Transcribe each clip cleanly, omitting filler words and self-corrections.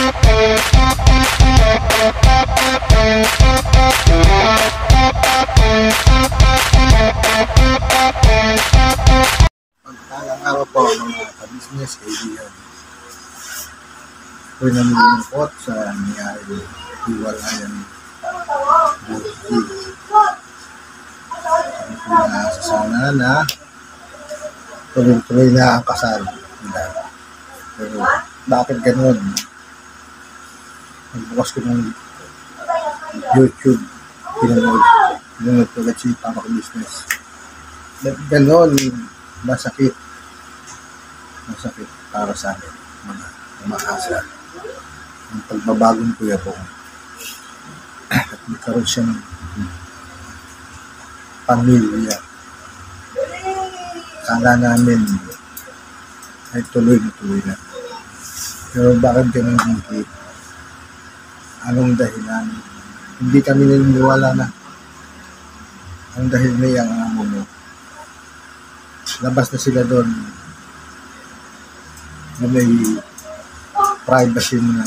Magpalang araw po mga ka-business kaibigan. Ako'y namulungkot sa nangyari hiwalayan buhay. Ang pinasasana na tuloy-tuloy na ang kasal nila. Pero bakit ganun? Nagbukas ko ng YouTube, pinanood ko ulit si Papa Business. Ganon, masakit para sa amin, mga umaasa ang pagbabagong Kuya Bong. At nagkaroon siya ng pamilya. Kala namin ay tuloy na. Pero bakit ganun hindi? Anong dahilan? Hindi kami naniniwala na ang dahil may ang amo mo. Labas na sila doon na may privacy mo na.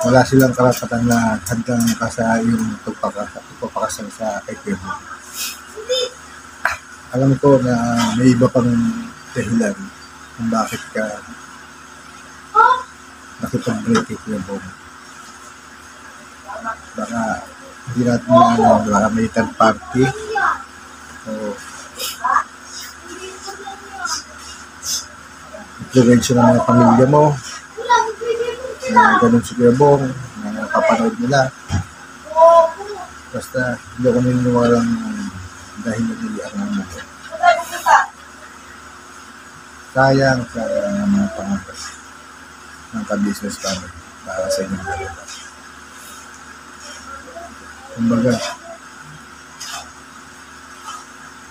Wala silang karapatan na hanggang kasa yung pagpapakasal sa kay Kuya. Alam ko na may iba pang dahilan kung bakit ka nakipag-break kay Kuya Bong. Baka hindi natin na baka may third party o influensya ng mga pamilya mo na ganun si Kuya Bong na kapanood nila. Basta hindi ako naniniwalang dahil nag-iiyak ng mga sayang sa mga pangalas ng ka-business kami para sa inyong dalawa. Kumbaga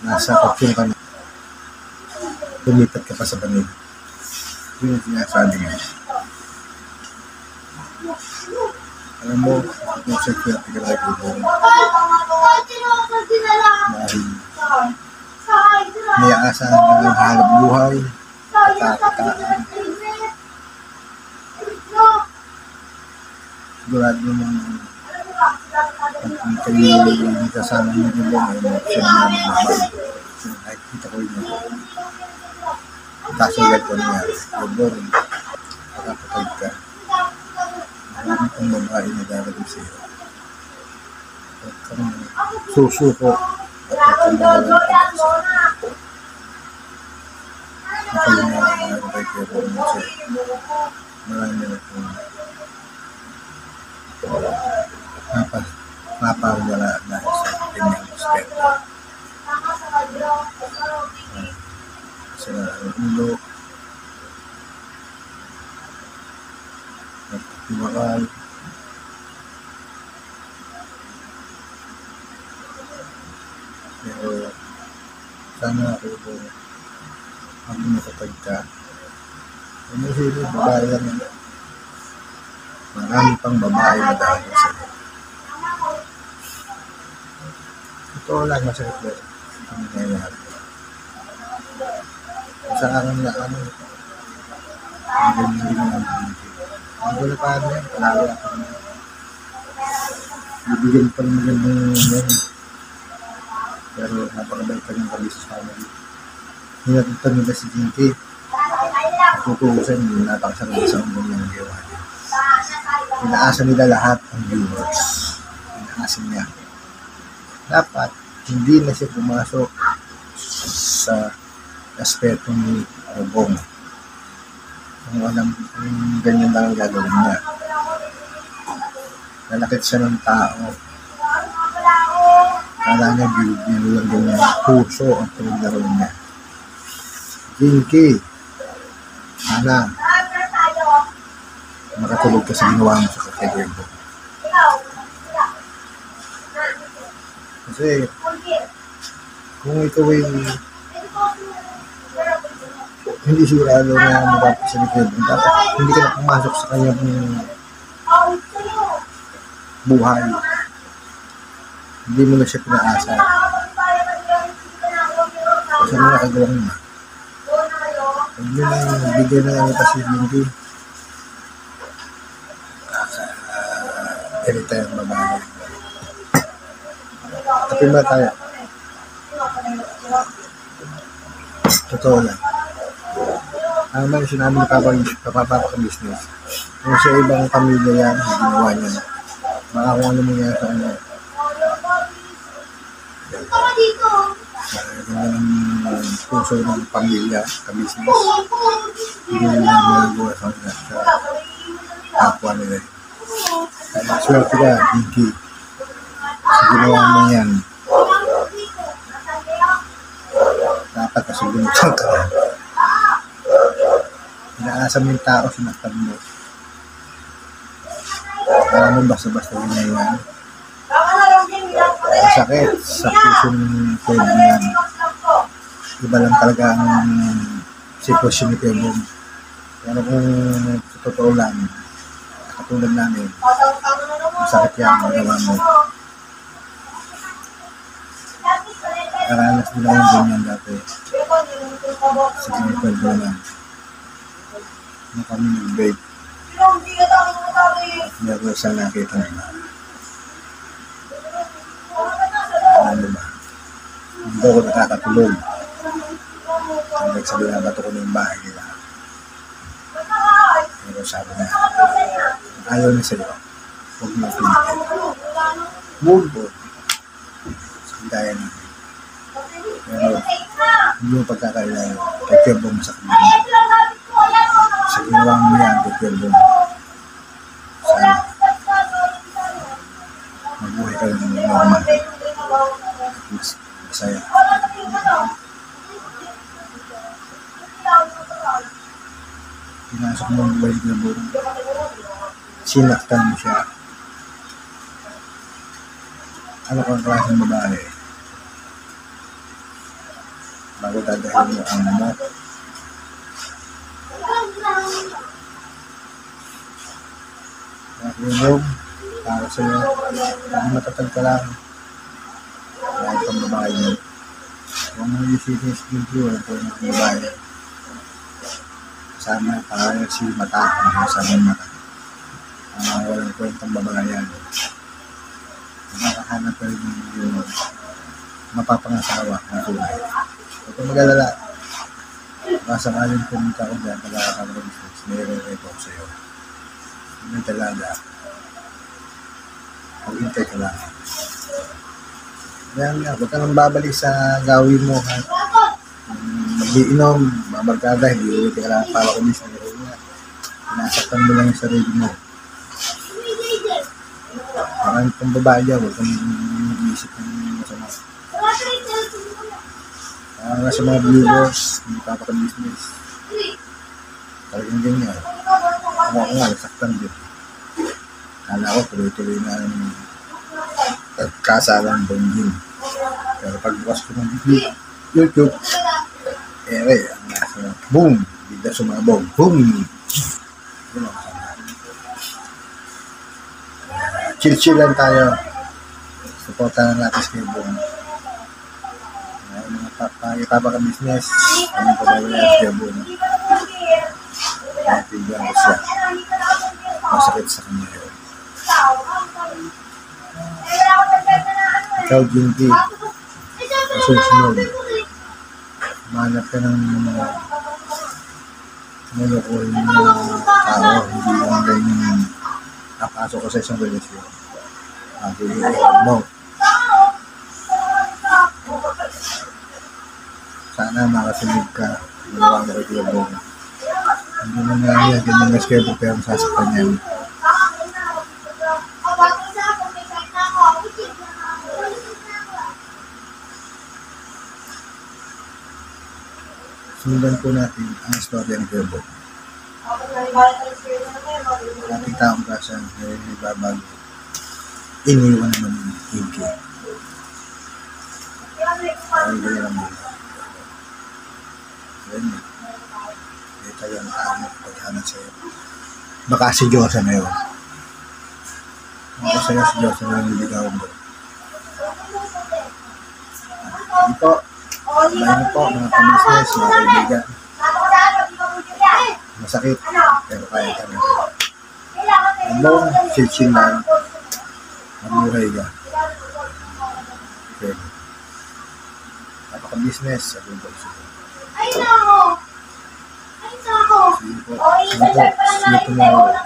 nasa kakyong ka na lumipat ka pa sa banig. Yun yung sinasabi nga. Alam mo, kung siya kaya tigilay ko doon dahil may aasahan ka ng hanap buhay, katakitaan. Sigurado naman kung kayo kasama niyo din mo, ay siya naman naman. Nakikita ko yun. Kaso ko niya, Bong, nakapatag ka. Marami kong babae na darating sa iyo. At kang susuko at magkamalang pag-asa. Ako yung mga kay Kuya Bong kasi marami na kong mapawala dahil sa kanyang respeto. Sa ulo at tiwakal pero sana ako po ang nakatag ka ano sila babae lang marami pang babae na dahil sa iyo. Ito lang masakit ba ang nangyayari sa akin na ano hindi naman ang gulo pa ano yan palagi ako bibigyan pa rin magandang yan pero napakabalik ka ng ka-business family hinatutan nila si Jinky tutuusan nila napakasarap sa umbong ng gawa niya inaasa nila lahat ang viewers inaasa niya dapat hindi na siya pumasok sa aspeto ni Bong. Kung alam kung ganyan lang ang gagawin niya. Nalakit siya ng tao. Kala niya bilo lang ganyan. Puso ang pinaglaro niya. Jinky, sana makatulog ka sa ginawa mo sa kakagay mo. Kasi kung ikaw ay hindi sigurado na magpapisa ni Kuya Bong, dapat hindi ka na pumasok sa kanyang buhay. Hindi mo na siya pinaasa. Kasi mo nakagawa mo na. Huwag nyo na bigyan na lang ito si Jinky. irita yung babae. Tapin ba tayo? Totoo lang. Ang mga sinabi ng kapapaka-business, kung sa ibang pamilya yan, ginawa niya na. Baka kung ano mangyari sa kanya. Ganda ng puso ng pamilya, ka-business. Hindi nila ginagawa sa kanya sa kapwa nila. Kaya swerte ka, Pinky. Sa ginawa mo yan, dapat kasunod ka. Inaasa mo yung tao, sinaktan mo. Kaya mo basta-basta ginayan. Masakit sa puso ng Kevin yan. Iba lang talaga ang sitwasyon ni Kevin. Pero kung sa totoo lang, katulad namin, masakit yan, magawa mo. Karanas din ako ganyan dati. Sa Kevin ko naman. Na kami nag-break. Meron isang nakita nila. Ano ba? Hindi ako nakakatulog. Hanggang sabi na bato ko na yung bahay nila. Pero sabi na, ayaw na sa'yo. Huwag mo pilitin. Move on. Gaya na. Pero hindi mo pagkakailangan. Kaya Kevin mo sa kanila. Sa ginawa mo yan, kay Kevin. Sana magbuhay ka lang ng normal. At least, masaya. Pinasok mo ang buhay na buong. Sinaktan mo siya. Ano kang klaseng babae? Bago dadahin mo ang mo. Yung para sa'yo, hindi matatag ka lang. Kahit pang babae mo. Huwag mo isipin yung skin ko, wala po yung babae. Kasama, parang si mata, kasama yung mata. Walang kwentang babae yan. Makakahanap ka rin yung mapapangasawa ng kulay. Huwag kang mag-alala. Masakaling pumunta ko dyan, pagkakakaroon-business, nire-reto ko sa'yo. Hindi talaga. Maghintay ka lang. Yan nga, huwag ka nang babalik sa gawin mo. Mag-iinom, mabarkada, hindi ulit ka lang para kumis na gawin nga. Pinasaktan mo lang yung sarili mo. Parang itong babae dyan, huwag kang mag-iisip ng masama. Parang nga sa mga viewers, hindi papaka-business. Talagang ganyan. Ako nga, nasaktan din. Kala ko, tuloy-tuloy na ang kasalang bonding. Pero pagbukas ko ng YouTube, ang nasa, boom! Bigla sumabog, boom! Chill-chill lang tayo. Supportan na natin si Boom. Mga papaka-business, ang pabawala si Boom. Tignan ko siya. Masakit sa kanya yun. Ikaw, Jinky, susunod. Manap ka ng malukuhin ng tao. Hindi lang ganyan nakasok ko sa isang relasyon. Pilihan mo. Sana makasunod ka. Malawa mo kay Kevin. Hindi mo nga niya, ganyan na schedule pero masasaktan niya. Sundan po natin ang istorya ni Kevin. Dating taong kasa ay babago. Iniwan naman yung Pinky. Ay, gano'n lang muna. Ganyan. Ito yung tao paghanan sa'yo. Baka si Diyosa na yun. Baka sa'yo si Diyosa na yung niligaw mo. Hindi po. Bayan po, mga pamisnes, mga kaibigan. Masakit, pero kaya ka na. Ano, chill-chill lang. mabuhay ka. Okay. Napaka-business. Sabi ko siya. Ay, nako! Ay, nako! Sige po. Sige po. See you tomorrow.